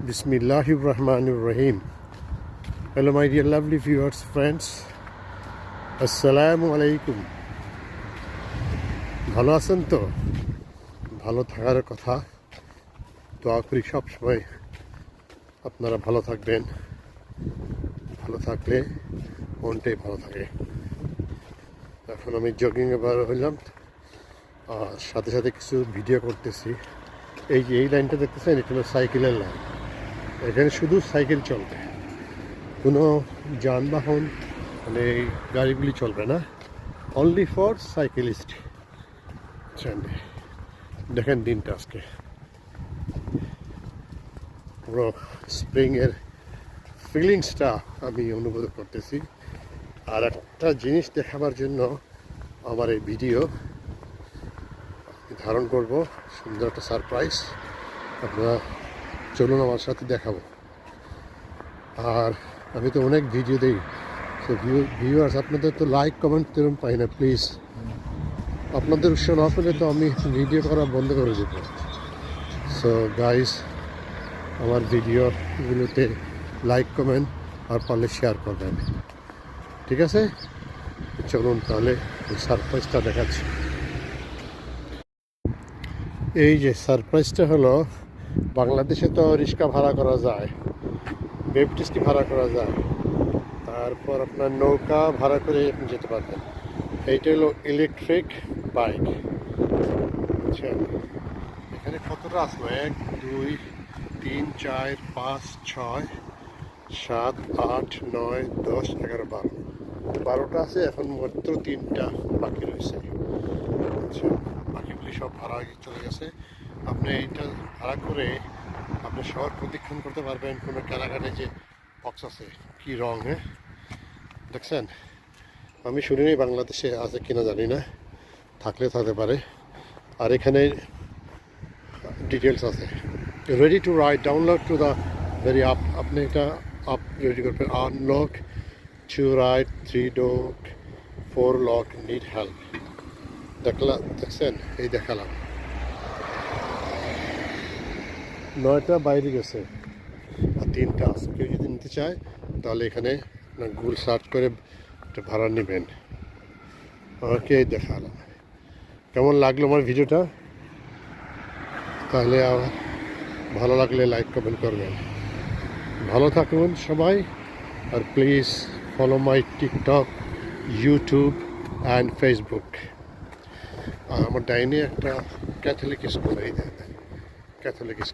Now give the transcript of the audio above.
Bismillahir Rahmanir Rahim. Hello, my dear lovely viewers, friends. Assalamu alaikum. ভালো আছেন তো? ভালো থাকার কথা। দোয়া করি সব সময় আপনারা ভালো থাকবেন। ভালো থাকলে মনটাই ভালো থাকে। এখন আমি জগিংয়ে বার হইলাম আর সাথে সাথে কিছু ভিডিও করতেছি। এই লাইনটা দেখতেছেন, এটা হলো সাইকেলের লাইন। এখানে শুধু সাইকেল চলবে, কোনো যানবাহন মানে গাড়িগুলি চলবে না, অনলি ফর সাইকেলিস্ট। দেখেন দিনটা আজকে পুরো স্প্রিংয়ের ফিলিংসটা আমি অনুভব করতেছি। আর একটা জিনিস দেখাবার জন্য আমার এই ভিডিও ধারণ করব, সুন্দর একটা সারপ্রাইজ। আপনারা চলুন আমার সাথে দেখাবো। আর আমি তো অনেক ভিডিও দিই, তো ভিউয়ার্স আপনাদের তো লাইক কমেন্ট তেমন পাই না। প্লিজ আপনাদের উৎসাহ না পেলে তো আমি ভিডিও করা বন্ধ করে দেবো। সো গাইস, আমার ভিডিওগুলোতে লাইক কমেন্ট আর পারলে শেয়ার করবেন, ঠিক আছে? চলুন তাহলে এই সারপ্রাইজটা দেখাচ্ছি। এই যে সারপ্রাইজটা হলো, বাংলাদেশে তো রিক্সা ভাড়া করা যায়, বেপটিস্টি ভাড়া করা যায়, তারপর আপনার নৌকা ভাড়া করে আপনি যেতে পারবেন। এইটা হলো ইলেকট্রিক বাইক। আচ্ছা, এখানে কতটা আসলো? 1 2 3 4 5 6 7 8 9 10 11 12টা আছে। এখন মাত্র 3টা বাকি রয়েছে। আচ্ছা, বাকিগুলি সব ভাড়া চলে গেছে। আপনি এইটা ভাড়া করে আপনি শহর প্রদক্ষিণ করতে পারবেন। কোনো কেনাকাটা যে বক্স আছে, কি রং, হ্যাঁ দেখছেন? আমি শুনিনি বাংলাদেশে আছে কিনা, জানি না, থাকলে থাকতে পারে। আর এখানে ডিটেলস আছে, ready to ride, download to the very up. আপনি এটা আপ রেডি করবেন। Unlock to ride 3 door 4 lock need help. দেখছেন? এই দেখালাম 9টা বাইরে গেছে আর 3টা আছে। কেউ যদি নিতে চায় তাহলে এখানে গুগল সার্চ করে ভাড়া নেবেন। ওকে, দেখালাম। কেমন লাগলো আমার ভিডিওটা? তাহলে ভালো লাগলে লাইক কমেন্ট করবেন। ভালো থাকুন সবাই। আর please follow my TikTok, YouTube and Facebook. আর আমার ডাইনে একটা ক্যাথলিক স্কুল, এই ক্যাথলিক স্কুল।